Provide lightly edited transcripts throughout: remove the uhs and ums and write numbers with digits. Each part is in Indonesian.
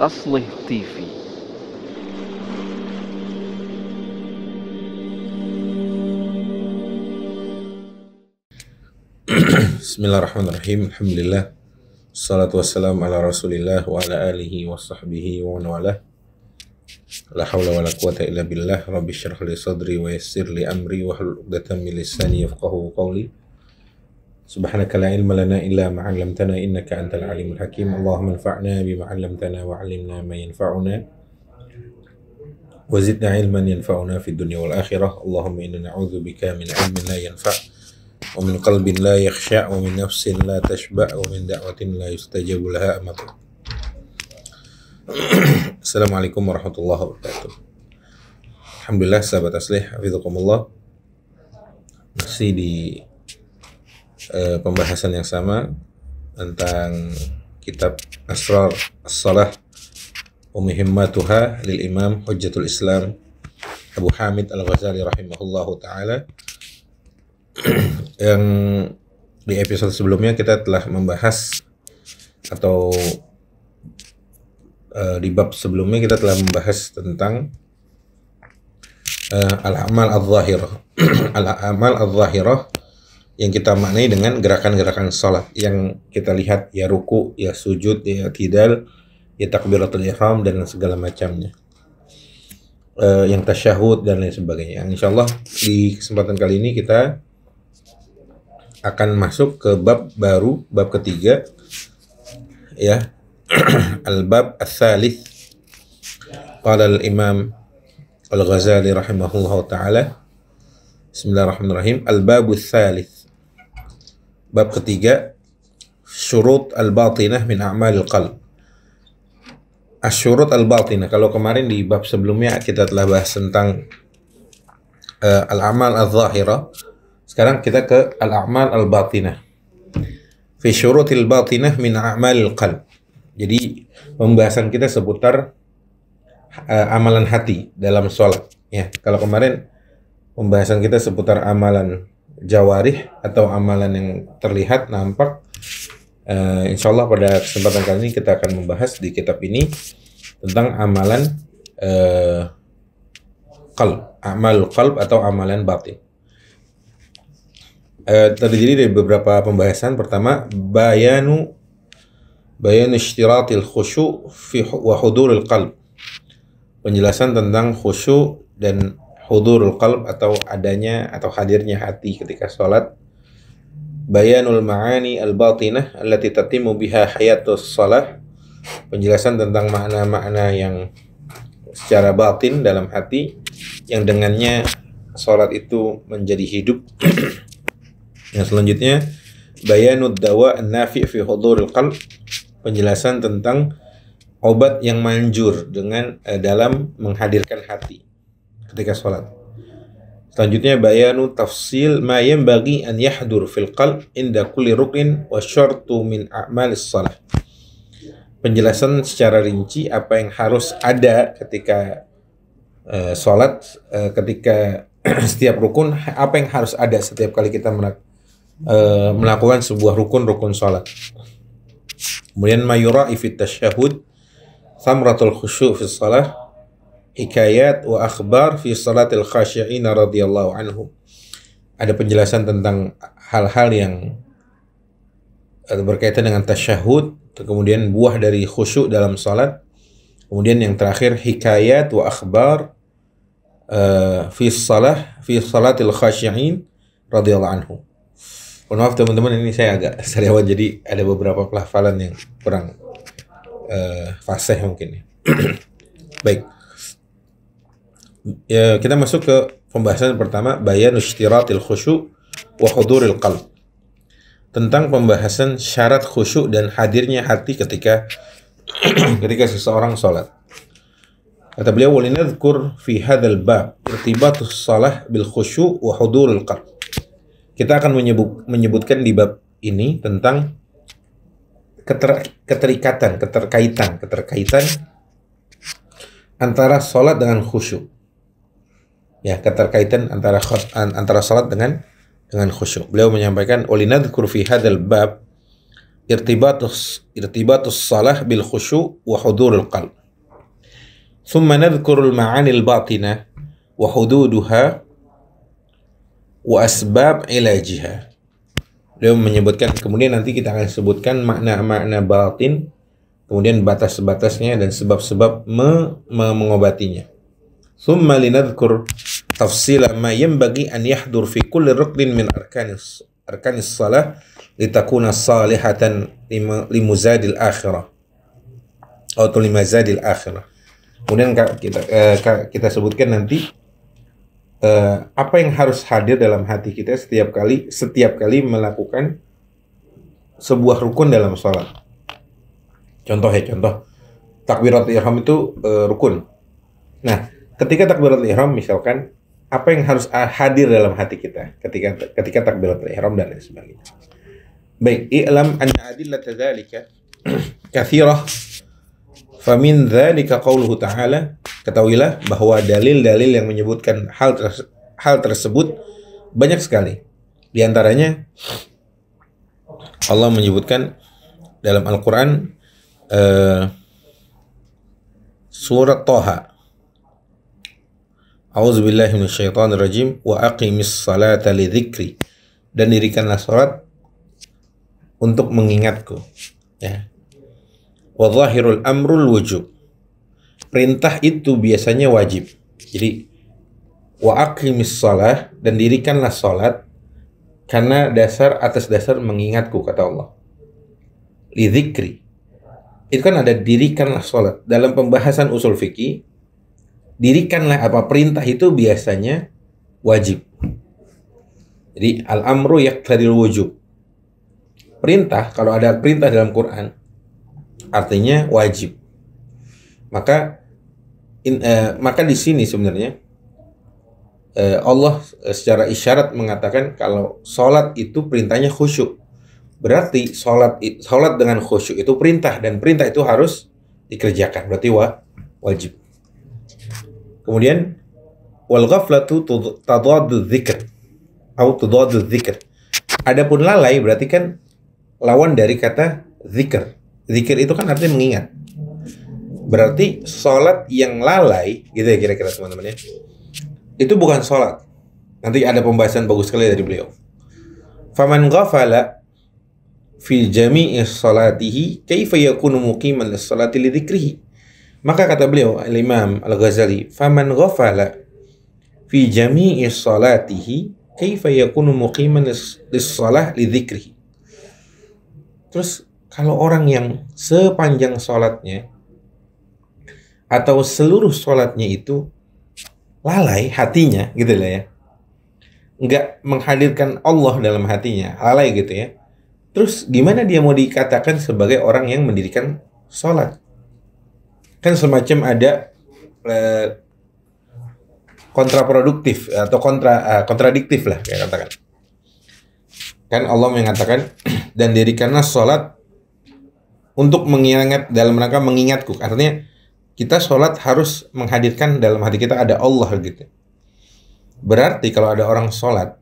Aslih TV. Bismillahirrahmanirrahim. Alhamdulillah. Assalatu wassalamu ala rasulillah wa ala alihi wa sahbihi wa man walah. La hawla wa la quwata illa billah. Rabbi syrah li sadri wa yassir li amri wa hlul 'uqdatam min lisani yafqahu qawli. Subhanaka la ilma lana illa ma 'allamtana innaka antal alimul hakim. Allahumma anfa'na bima 'allamtana wa 'allimna ma yanfa'una wa zidna ilman yanfa'una fid dunya wal akhirah. Allahumma inna na'udzubika min 'ilmin la yanfa' wa min qalbin la yakhsha' wa min nafsin la tashba' wa min da'watin la yustajabu laha amatu. Assalamualaikum warahmatullahi wabarakatuh. Alhamdulillah sahabat aslih, hafizakumullah. Masih di pembahasan yang sama tentang kitab Asrar As-Salah wa Muhimmatuha lil Imam Hujjatul Islam Abu Hamid Al-Ghazali rahimahullahu ta'ala. Yang di episode sebelumnya kita telah membahas, atau di bab sebelumnya kita telah membahas tentang al-amal al-zahirah. Al-amal al-zahirah yang kita maknai dengan gerakan-gerakan salat yang kita lihat, ya ruku, ya sujud, ya i'tidal, ya takbiratul ihram dan segala macamnya, yang tasyahud dan lain sebagainya. Insyaallah di kesempatan kali ini kita akan masuk ke bab baru, bab ketiga, ya. Al-bab ats-tsalits. Qala al-Imam Al-Ghazali rahimahullahu taala. Bismillahirrahmanirrahim. Al-babu ats-tsalits. Bab ketiga, syurut al-batinah min a'malil qalb. Asy-syurut al-batinah. Kalau kemarin di bab sebelumnya kita telah bahas tentang al-amal al-zahirah. Sekarang kita ke al-a'mal al-batinah. Fi syurutil batinah min a'malil qalb. Jadi pembahasan kita seputar amalan hati dalam sholat. Ya, kalau kemarin pembahasan kita seputar amalan jawarih atau amalan yang terlihat, nampak. Insyaallah pada kesempatan kali ini kita akan membahas di kitab ini tentang amalan qalb, amal qalb atau amalan batin. Terdiri dari beberapa pembahasan. Pertama, bayanu ishtiratil khusyu' fi wa huduril qalb. Penjelasan tentang khusyuk dan hudurul qalb, atau adanya atau hadirnya hati ketika sholat. Bayanul ma'ani al-batinah allati tatimu biha hayatus shalah. Penjelasan tentang makna-makna yang secara batin dalam hati, yang dengannya sholat itu menjadi hidup. Yang selanjutnya, bayanud dawa an-nafi' fi huduril qalb. Penjelasan tentang obat yang manjur dengan dalam menghadirkan hati ketika sholat. Selanjutnya, bayanu tafsil ma yanbaghi an yahdur fil qalb inda kulli ruknin wa syartu min a'malis shalah. Penjelasan secara rinci apa yang harus ada ketika sholat, ketika setiap rukun, apa yang harus ada setiap kali kita melakukan sebuah rukun sholat. Kemudian mayura'i fit tasyahud, thamratul khusyu' fi shalah, hikayat wa akhbar fi salatil khasyi'in radhiyallahu anhum. Ada penjelasan tentang hal-hal yang berkaitan dengan tasyahud, kemudian buah dari khusyuk dalam salat. Kemudian yang terakhir, hikayat wa akhbar fi salatil khasyi'in radhiyallahu anhum. Maaf teman-teman, ini saya agak sariawan, jadi ada beberapa pelafalan yang kurang fasih mungkin ya. Baik. Ya, kita masuk ke pembahasan pertama, bayan ishtiratil khusyu' wa huduril qalb. Tentang pembahasan syarat khusyuk dan hadirnya hati ketika seseorang sholat. Kata beliau, walinadhkur fi hadzal bab irtibatus shalah bil khusyu' wa huduril qalb. Kita akan menyebutkan di bab ini tentang keterkaitan antara sholat dengan khusyuk. Ya, keterkaitan antara sholat dengan khusyuk. Beliau menyampaikan, walinadhkur fi hadzal bab irtibatus salah bil khusyu' wa hudurul qalb. Thumma nadhkurul ma'anil batinah wa hududuha wa asbab ilajiha. Dia menyebutkan, kemudian nanti kita akan sebutkan makna-makna batin, kemudian batas-batasnya dan sebab-sebab mengobatinya. Thumma linadhkur tafsila ma yanbaghi an yahdur fi kulli ruknin min arkanis salah litakuna salihatan limuzadil akhirah atau limazadil akhirah. Kemudian kita sebutkan nanti apa yang harus hadir dalam hati kita setiap kali melakukan sebuah rukun dalam sholat. Contoh takbiratul ihram itu rukun. Nah, ketika takbiratul ihram misalkan, apa yang harus hadir dalam hati kita ketika takbiratul ihram dan lain sebagainya. Baik, i'lam anna adillata dzalika katsirah. Famin dzalika qauluhu ta'ala, ketahuilah bahwa dalil-dalil yang menyebutkan hal tersebut banyak sekali. Di antaranya Allah menyebutkan dalam Al-Qur'an surat Thaha, A'udzubillahi minasyaitonirrajim, wa aqimis salata lidzikri, dan dirikanlah salat untuk mengingatku, ya. Wa zahirul amrul wujub, perintah itu biasanya wajib. Jadi wa aqimis shalah, dan dirikanlah salat karena atas dasar mengingatku, kata Allah. Li dzikri, itu kan ada dirikanlah salat. Dalam pembahasan usul fikih, dirikanlah perintah itu biasanya wajib. Jadi al-amru yaqtadil wujub. Perintah, kalau ada perintah dalam Quran, artinya wajib. Maka di sini sebenarnya Allah secara isyarat mengatakan kalau sholat itu perintahnya khusyuk. Berarti sholat dengan khusyuk itu perintah, dan perintah itu harus dikerjakan. Berarti wajib. Kemudian wal ghaflatu tadaddu dzikr atau tadaddu dzikr. Adapun lalai berarti kan lawan dari kata zikr. Zikir itu kan artinya mengingat. Berarti sholat yang lalai, gitu ya kira-kira teman-teman ya, itu bukan sholat. Nanti ada pembahasan bagus sekali dari beliau. Faman ghafala fi jami'i sholatihi kaifa yakunu muqiman lis-sholati li dzikrihi. Maka kata beliau Al-Imam Al-Ghazali, faman ghafala fi jami'i sholatihi kaifa yakunu muqiman lis-sholah li dzikrihi. Terus kalau orang yang sepanjang sholatnya atau seluruh sholatnya itu lalai hatinya, gitu lah ya, nggak menghadirkan Allah dalam hatinya, lalai gitu ya, terus gimana dia mau dikatakan sebagai orang yang mendirikan sholat? Kan semacam ada kontraproduktif atau kontradiktif lah, kayak katakan. Kan Allah mengatakan, dan dirikanlah sholat untuk mengingat, dalam rangka mengingatku. Artinya kita sholat harus menghadirkan dalam hati kita ada Allah gitu. Berarti kalau ada orang sholat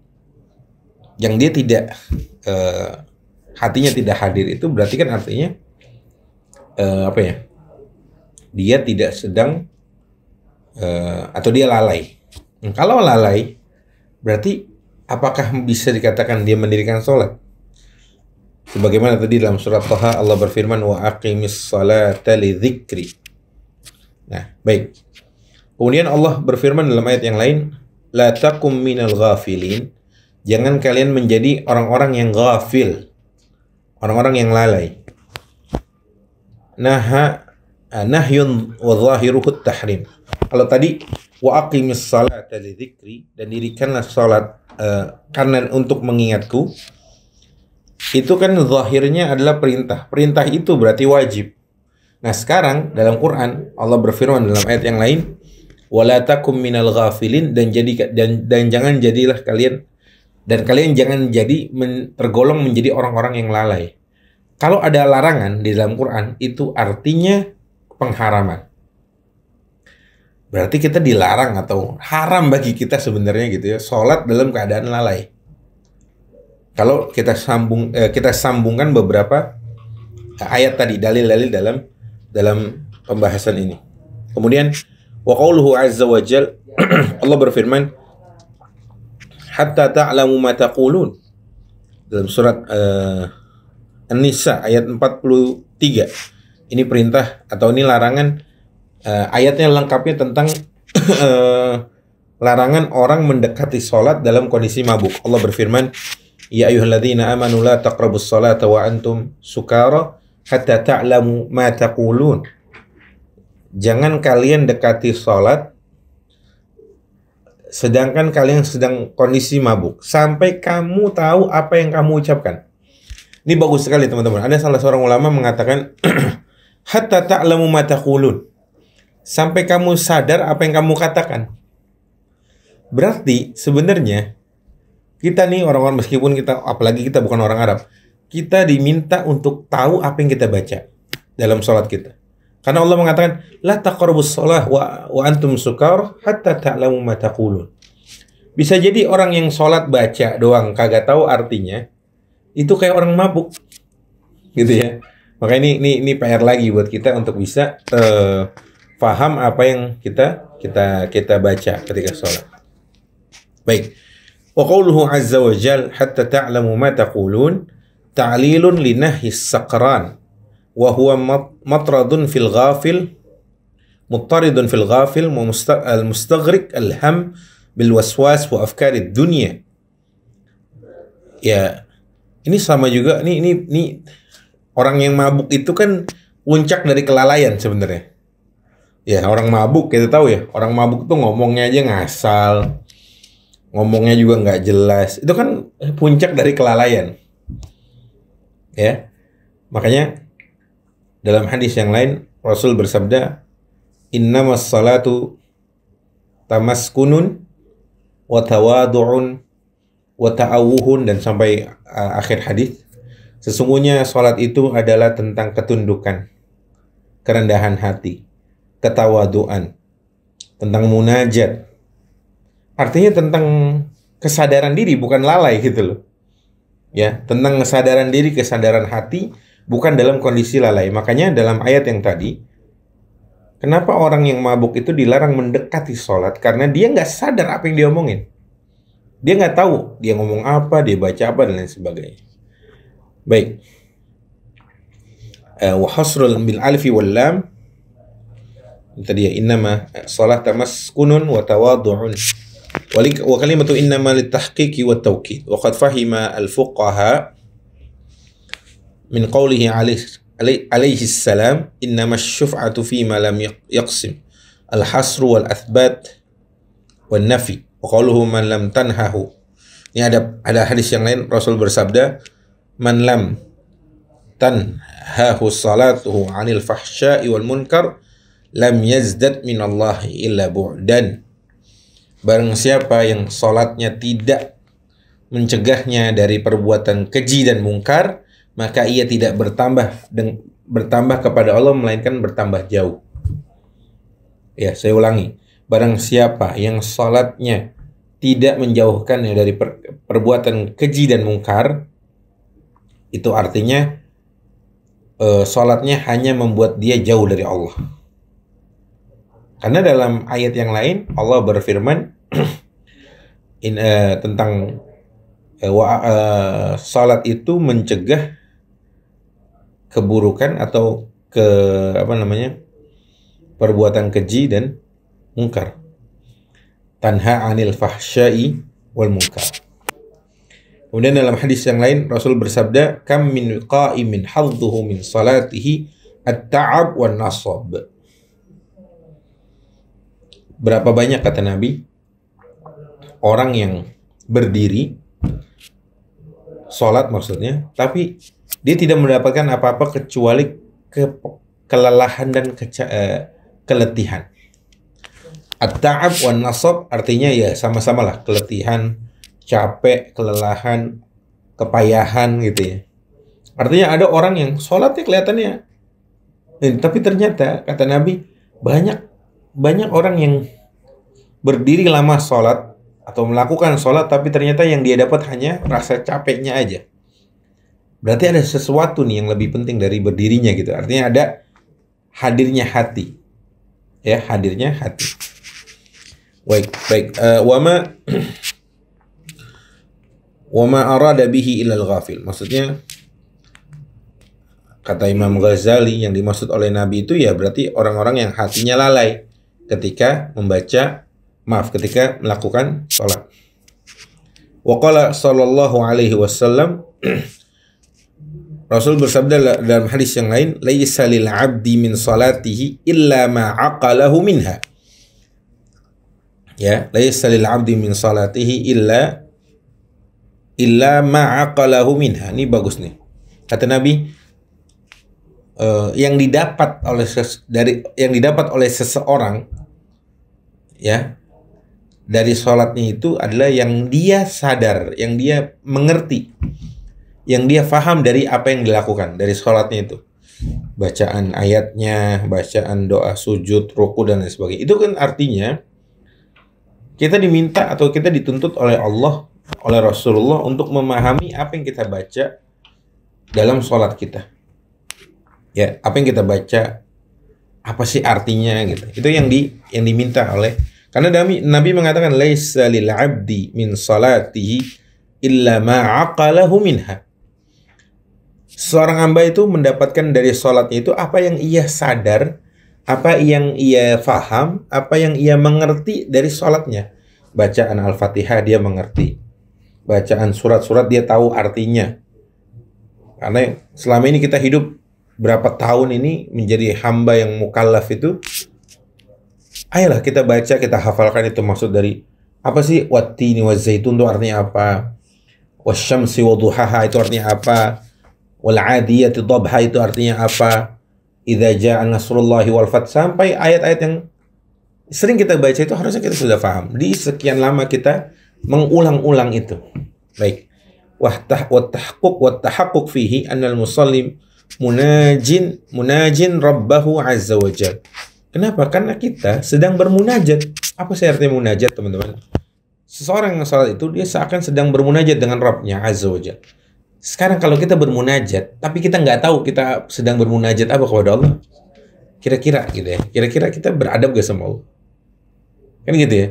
yang dia tidak hatinya tidak hadir, itu berarti kan artinya dia tidak sedang atau dia lalai. Kalau lalai berarti apakah bisa dikatakan dia mendirikan sholat? Sebagaimana tadi dalam surat Thaha Allah berfirman, wa aqimis salata li dzikri. Nah, baik. Kemudian Allah berfirman dalam ayat yang lain, la takum minal ghafilin. Jangan kalian menjadi orang-orang yang ghafil, orang-orang yang lalai. Nahyun wa zahiruhu tahrim. Kalau tadi wa aqimis salata li dzikri, dan dirikanlah salat karena untuk mengingatku, itu kan zahirnya adalah perintah. Perintah itu berarti wajib. Nah, sekarang dalam Quran Allah berfirman dalam ayat yang lain, wala takum minal ghafilin, dan jangan jadilah kalian, dan kalian jangan tergolong menjadi orang-orang yang lalai. Kalau ada larangan di dalam Quran, itu artinya pengharaman. Berarti kita dilarang atau haram bagi kita sebenarnya gitu ya, sholat dalam keadaan lalai. Kalau kita sambungkan beberapa ayat tadi, dalil-dalil dalam pembahasan ini. Kemudian wa qauluhu azza wa jal Allah berfirman hatta ta'lamu ma taqulun dalam surat An-Nisa ayat 43. Ini perintah atau ini larangan, ayatnya lengkapnya tentang larangan orang mendekati sholat dalam kondisi mabuk. Allah berfirman, ya ayyuhalladzina amanu la taqrabus sholata wa antum sukara hatta ta'lamu ma taqulun. Jangan kalian dekati sholat sedangkan kalian sedang kondisi mabuk, sampai kamu tahu apa yang kamu ucapkan. Ini bagus sekali teman-teman. Ada salah seorang ulama mengatakan hatta ta'lamu ma taqulun, sampai kamu sadar apa yang kamu katakan. Berarti sebenarnya kita nih orang-orang, meskipun kita, apalagi kita bukan orang Arab, kita diminta untuk tahu apa yang kita baca dalam sholat kita. Karena Allah mengatakan la taqrabus shalah wa antum sukar hatta ta'lamu ma taqulun. Bisa jadi orang yang sholat baca doang kagak tahu artinya, itu kayak orang mabuk. Gitu ya. Maka ini PR lagi buat kita untuk bisa paham apa yang kita baca ketika sholat. Baik. Wa qauluhu azza wa jal hatta ta'lamu ma taqulun ta'lilun li nahyi as-saqran wa huwa matradun fil ghafil muttaridun fil ghafil al-mustaghriq al-ham bil waswas wa afkarid dunya. Ya, ini sama juga ini orang yang mabuk itu kan puncak dari kelalaian sebenarnya. Ya, orang mabuk kita tahu ya, orang mabuk tuh ngomongnya aja ngasal. Ngomongnya juga nggak jelas. Itu kan puncak dari kelalaian. Ya. Makanya dalam hadis yang lain Rasul bersabda, innamas salatu tamaskunun wa tawadu'un wa ta'awuhun, dan sampai akhir hadis. Sesungguhnya salat itu adalah tentang ketundukan, kerendahan hati, ketawaduan, tentang munajat. Artinya tentang kesadaran diri, bukan lalai gitu loh. Ya, tentang kesadaran diri, kesadaran hati, bukan dalam kondisi lalai. Makanya dalam ayat yang tadi, kenapa orang yang mabuk itu dilarang mendekati sholat? Karena dia nggak sadar apa yang dia omongin. Dia nggak tahu dia ngomong apa, dia baca apa, dan lain sebagainya. Baik. Wa hasrul bil alfi wal lam. Tadi ya, innama sholat tamaskunun wa tawadu'un. Wa kalimatu innama litahqiqi wa tawkid. Wa qad fahima al-fuqaha min qawlihi alaihi salam innama syuf'atu fima lam yaqsim al-hasru wal athbat wal nafi wa qawluhu man lam tanhahu. Ini ada hadis yang lain Rasul bersabda, man lam tanhahu salatuhu 'anil fahsya'i wal munkar lam yazdad minallahi illa bu'dan. Barang siapa yang salatnya tidak mencegahnya dari perbuatan keji dan mungkar, maka ia tidak bertambah kepada Allah, melainkan bertambah jauh. Ya, saya ulangi. Barang siapa yang salatnya tidak menjauhkannya dari perbuatan keji dan mungkar, itu artinya salatnya hanya membuat dia jauh dari Allah. Karena dalam ayat yang lain Allah berfirman tentang salat itu mencegah keburukan atau perbuatan keji dan mungkar. Tanha 'anil fahsya'i wal munkar. Kemudian dalam hadis yang lain Rasul bersabda, kam min qa'imin hadduhu min salatihi at-ta'ab wan nasab. Berapa banyak, kata Nabi, orang yang berdiri sholat maksudnya, tapi dia tidak mendapatkan apa-apa kecuali kelelahan dan keletihan. At-ta'ab wan nasab artinya ya sama-sama lah, keletihan, capek, kelelahan, kepayahan gitu ya. Artinya ada orang yang sholatnya kelihatannya, tapi ternyata kata Nabi banyak orang yang berdiri lama sholat atau melakukan sholat, tapi ternyata yang dia dapat hanya rasa capeknya aja. Berarti ada sesuatu nih yang lebih penting dari berdirinya gitu. Artinya ada hadirnya hati. Ya, hadirnya hati. Baik. Wama arada bihi ilal ghafil. Maksudnya kata Imam Ghazali yang dimaksud oleh Nabi itu ya berarti orang-orang yang hatinya lalai ketika ketika melakukan sholat. Wa qala sallallahu alaihi wasallam, Rasul bersabda dalam hadis yang lain, laisa lil 'abdi min salatihi illa ma 'aqalahu minha. Ya, laisa lil 'abdi min salatihi illa ma 'aqalahu minha. Ini bagus nih. Kata Nabi, yang didapat oleh seseorang ya dari sholatnya itu adalah yang dia sadar, yang dia mengerti, yang dia faham dari apa yang dilakukan dari sholatnya itu, bacaan ayatnya, bacaan doa sujud, ruku dan lain sebagainya. Itu kan artinya kita diminta atau kita dituntut oleh Allah, oleh Rasulullah untuk memahami apa yang kita baca dalam sholat kita. Ya, apa yang kita baca, apa sih artinya gitu. Itu yang diminta oleh, karena Nabi mengatakan laisa lil 'abdi min salatihi illa ma 'aqalahu minha. Seorang hamba itu mendapatkan dari sholatnya itu apa yang ia sadar, apa yang ia faham, apa yang ia mengerti dari sholatnya. Bacaan Al-Fatihah dia mengerti, bacaan surat-surat dia tahu artinya. Karena selama ini kita hidup berapa tahun ini menjadi hamba yang mukallaf itu, ayolah kita baca, kita hafalkan itu maksud dari apa sih wattini wazzaitun itu artinya apa, wasyamsi waduhaha itu artinya apa, wal adiyati dhabha itu artinya apa, idza jaa nasrullahi wal fath, sampai ayat-ayat yang sering kita baca itu harusnya kita sudah paham. Di sekian lama kita mengulang-ulang itu. Baik. Wa tahaqquq fihi annal musallim munajin rabbahu azza wa jal. Kenapa? Karena kita sedang bermunajat. Apa sih artinya munajat, teman-teman? Seseorang yang salat itu dia seakan sedang bermunajat dengan Rabbnya azza wa jal. Sekarang kalau kita bermunajat tapi kita nggak tahu kita sedang bermunajat apa kepada Allah, kira-kira gitu ya, kira-kira kita beradab gak sama Allah? Kan gitu ya.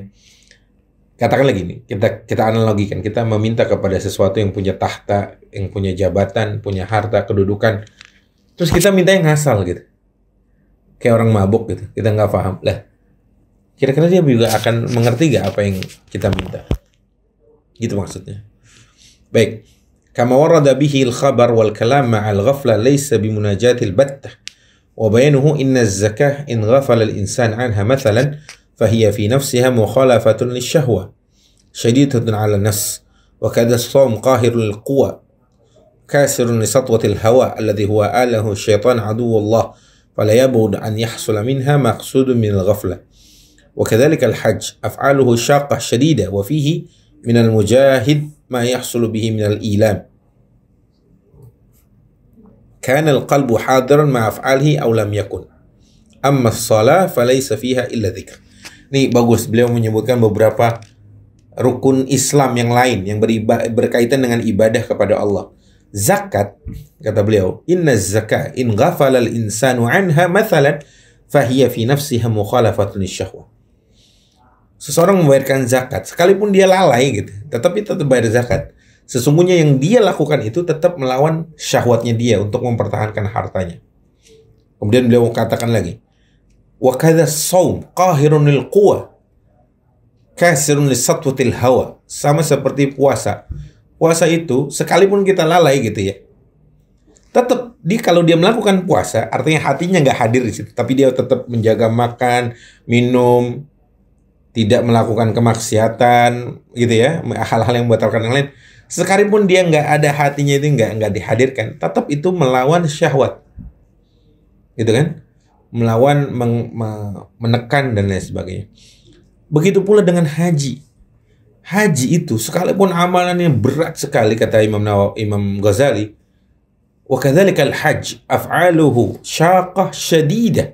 Katakanlah gini, kita analogikan, kita meminta kepada sesuatu yang punya tahta, yang punya jabatan, punya harta, kedudukan, terus kita minta yang ngasal gitu, kayak orang mabuk gitu, kita nggak paham lah. Kira-kira dia juga akan mengerti gak apa yang kita minta? Gitu maksudnya. Baik. Kama warada bihi al-khabar wal kalam ma'al ghafla laysa bimunajatil battah. Wa bayanuhu inna az-zakah in ghafala al-insan anha mathalan fahiya fi nafsiha mukhalafatun lisyahwa shadidatun 'ala an-nafs wa kadha as-sawm qahirun lil-quwa kasirun li satwati al-hawa alladhi huwa alahu syaitan aduwwullah fala yabud an yahsula minha maqsudun min al-ghafla. وكذلك الحج أفعاله شاقة شديدة وفيه من المجاهد ما يحصل به من الإيلام كان القلب حاضرا مع أفعاله أو لم يكن أما الصلاة فليس فيها إلا ذكر. Ini bagus, beliau menyebutkan beberapa rukun Islam yang lain yang berkaitan dengan ibadah kepada Allah. Zakat, kata beliau, inna zakah in ghafala al-insanu anha mathalan fahiya fi nafsiha mukhalafatun lisyahwa. Seseorang membayarkan zakat, sekalipun dia lalai gitu, tetapi tetap bayar zakat. Sesungguhnya yang dia lakukan itu tetap melawan syahwatnya dia untuk mempertahankan hartanya. Kemudian beliau katakan lagi, wa kadza shaum qahirun lil quwa kasirun lis satwatil hawa. Sama seperti puasa. Puasa itu sekalipun kita lalai gitu ya, tetap kalau dia melakukan puasa, artinya hatinya nggak hadir di situ, tapi dia tetap menjaga makan, minum, tidak melakukan kemaksiatan gitu ya, hal-hal yang membatalkan yang lain. Sekalipun dia nggak ada hatinya itu nggak dihadirkan, tetap itu melawan syahwat, gitu kan? Melawan, menekan dan lain sebagainya. Begitu pula dengan haji. Haji itu sekalipun amalannya berat sekali, kata Imam Ghazali, wa kadzalikal hajj af'aluhu syaqah syadidah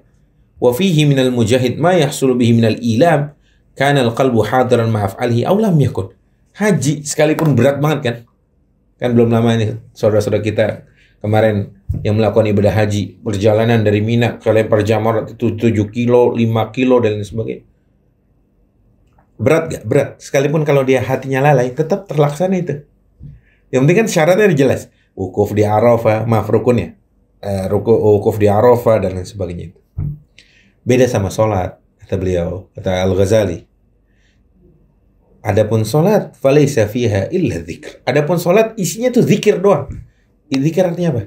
wa fihi minal mujahid ma yahsulu bihi minal ilam kana al-qalbu hadiran ma af'alihi aw lam yakun. Haji sekalipun berat banget kan, Kan belum lama ini saudara-saudara kita kemarin yang melakukan ibadah haji, perjalanan dari Mina ke lempar jamarat itu 7 kilo, 5 kilo dan lain sebagainya. Berat gak? Berat. Sekalipun kalau dia hatinya lalai, tetap terlaksana itu. Yang penting kan syaratnya jelas. Wukuf di Arafah, maaf rukunnya. Wukuf di Arafah dan lain sebagainya itu. Beda sama sholat, kata beliau, kata Al-Ghazali. Adapun sholat, falaysa fiha illa dzikr. Adapun sholat isinya tuh zikir doang. Zikir artinya apa?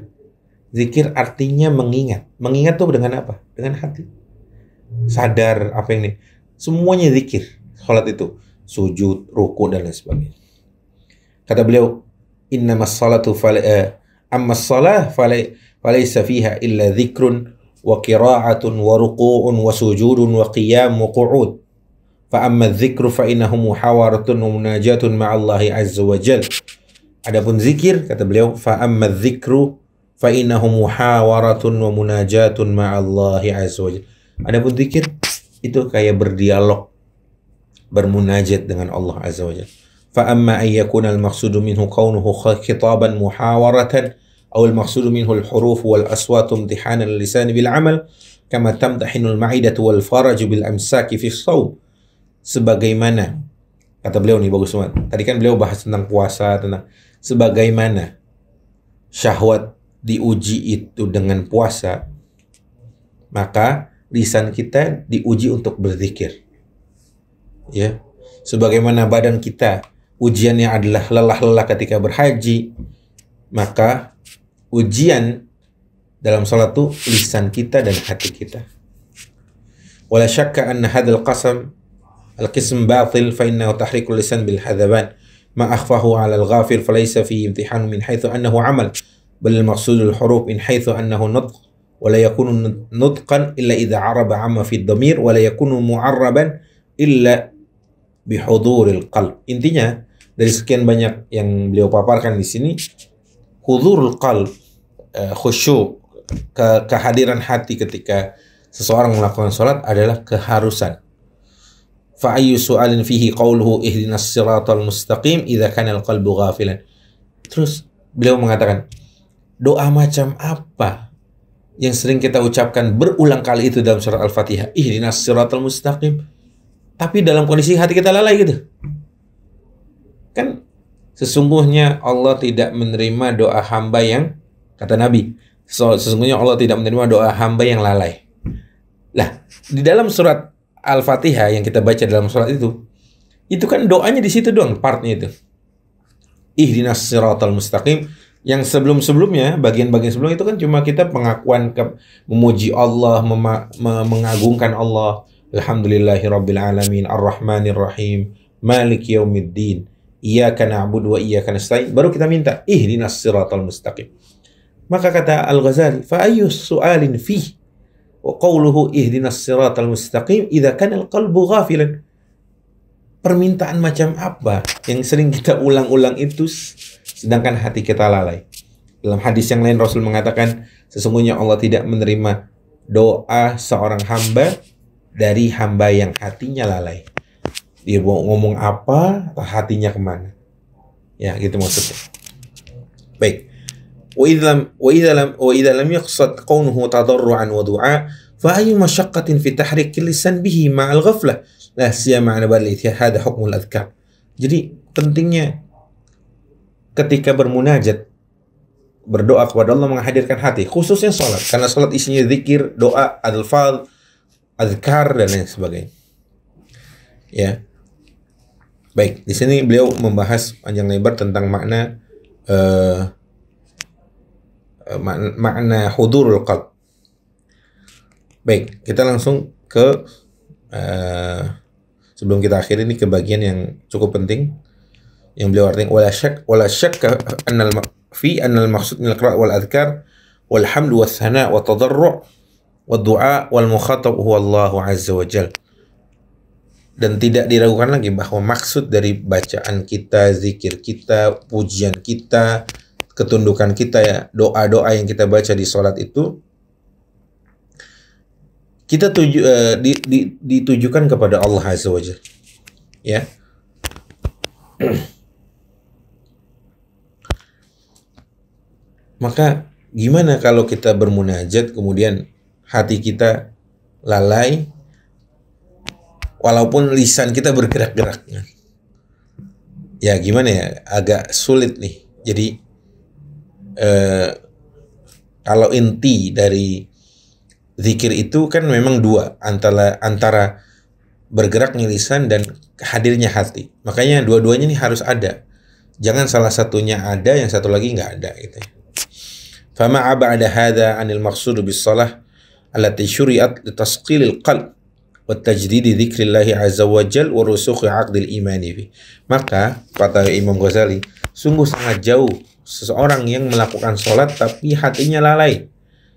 Zikir artinya mengingat. Mengingat tuh dengan apa? Dengan hati. Sadar apa ini? Semuanya zikir. Sholat itu sujud, ruku dan lain sebagainya. Kata beliau, innamas salatu ammas salah falaysa fiha illa dzikrun wa qira'atun wa ruku'un wa sujudun wa qiyam wa qu'ud. Fa amma dzikru fa innahu muhawaratun wa munajatun ma'allahi azza wa jalla. Adapun zikir, kata beliau, fa amma dzikru fa innahu muhawaratun wa munajatun ma'allahi azza wa jalla. Adapun zikir itu kayak berdialog, bermunajat dengan Allah azza wa jalla. Fa amma an yakuna al-maqsudu minhu kaunuhu khitaban muhawaratan aw al-maqsudu minhu al-huruf wal aswat imtihanan al-lisan bil amal kama tamtahinu al-ma'idatu wal faraj bil amsaki fi shaum. Sebagaimana, kata beliau nih bagus banget. Tadi kan beliau bahas tentang puasa, tentang sebagaimana syahwat diuji itu dengan puasa, maka lisan kita diuji untuk berzikir. Ya, sebagaimana badan kita ujiannya adalah lelah-lelah ketika berhaji, maka ujian dalam salat itu lisan kita dan hati kita. Wala syakka anna hadzal qasam al-qism batil fa innahu tahrikul lisan bil hadzaban ma akhfahu 'ala al-ghafil falaysa fi imtihan min haythu annahu 'amal bal al-maqsud al-huruf min haythu annahu nutq wa la yakunu nutqan illa idza 'araba 'amma fi ad-damir wa la yakunu mu'arraban illa bihuduril qalb. Intinya dari sekian banyak yang beliau paparkan di sini, hudurul qalb, khusyuk, kehadiran hati ketika seseorang melakukan salat adalah keharusan. Fa ayyu su'alin fihi qauluhu ihdinas siratal mustaqim idza kana al-qalbu ghafilan. Terus beliau mengatakan, doa macam apa yang sering kita ucapkan berulang kali itu dalam surat Al-Fatihah, ihdinas siratal mustaqim, tapi dalam kondisi hati kita lalai gitu. Kan sesungguhnya Allah tidak menerima doa hamba yang, kata Nabi, sesungguhnya Allah tidak menerima doa hamba yang lalai. Lah, di dalam surat Al-Fatihah yang kita baca dalam surat itu kan doanya di situ doang, partnya itu. Ihdinas siratal mustaqim. Yang sebelum-sebelumnya, bagian-bagian sebelum itu kan cuma kita pengakuan memuji Allah, mengagungkan Allah. Alhamdulillahirabbil alamin, arrahmanir rahim, maliki yaumiddin, iyyaka na'budu wa iyyaka nasta'in. Baru kita minta ihdinas siratal mustaqim. Maka kata Al-Ghazali, fa ayyu su'alin fihi wa qawluhu ihdinas siratal mustaqim idza kana al-qalbu ghafilan. Permintaan macam apa yang sering kita ulang-ulang itu sedangkan hati kita lalai? Dalam hadis yang lain Rasul mengatakan, sesungguhnya Allah tidak menerima doa seorang hamba dari hamba yang hatinya lalai. Dia mau ngomong apa, atau hatinya kemana? Ya, gitu maksudnya. Baik. Wa idza lam yaqsad qawnuhu tadarruan wa du'a fa ayyu mashaqqatin fi tahrik lisan bihi ma'al ghaflah la siyama 'ala balith hadha hukmul adhkar. Jadi pentingnya ketika bermunajat, berdoa kepada Allah, menghadirkan hati, khususnya salat, karena salat isinya zikir, doa, alfaz, azkar dan lain sebagainya. Ya. Baik, di sini beliau membahas panjang lebar tentang makna makna hudurul qalb. Baik, kita langsung ke sebelum kita akhiri ini ke bagian yang cukup penting yang beliau artikan, wala syakka anna al-maqsud min al-qira' wal adhkar wal hamd wa thana' wa tadarru' wa du'a wal mukhatab huwa Allah azza wa jalla. Dan tidak diragukan lagi bahwa maksud dari bacaan kita, zikir kita, pujian kita, ketundukan kita, ya, doa-doa yang kita baca di salat itu kita ditujukan kepada Allah azza wa jalla. Ya. Maka gimana kalau kita bermunajat kemudian hati kita lalai walaupun lisan kita bergerak-gerak? Ya gimana ya, agak sulit nih. Jadi kalau inti dari zikir itu kan memang dua, antara bergeraknya lisan dan hadirnya hati. Makanya dua-duanya ini harus ada. Jangan salah satunya ada, yang satu lagi nggak ada gitu. Fama aba'ada hadha anil maqsud bis salah allati syuri'at li tasqilil qalb wa tajdidi dzikrillahi azza wa jal wa rusukhi 'aqdil imani fi. Maka kata Imam Ghazali, sungguh sangat jauh seseorang yang melakukan sholat tapi hatinya lalai.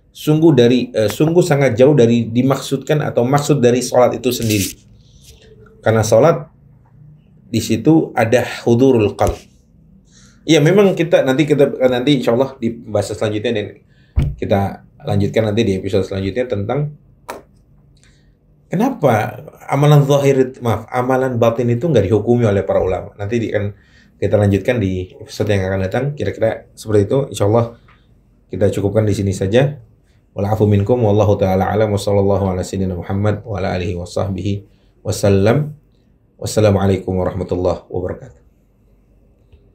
Sungguh sangat jauh dari dimaksudkan atau maksud dari sholat itu sendiri. Karena sholat di situ ada hudurul qalb. Ya memang nanti insya Allah di pembahasan selanjutnya dan kita lanjutkan nanti di episode selanjutnya tentang kenapa amalan batin itu nggak dihukumi oleh para ulama. Nanti kita lanjutkan di episode yang akan datang. Kira-kira seperti itu. Insya Allah kita cukupkan di sini saja. Walafu minkum wallahu taala alam wa sallallahu ala sayyidina Muhammad wa ala alihi wa sahbihi wasallam. Wassalamualaikum warahmatullahi wabarakatuh.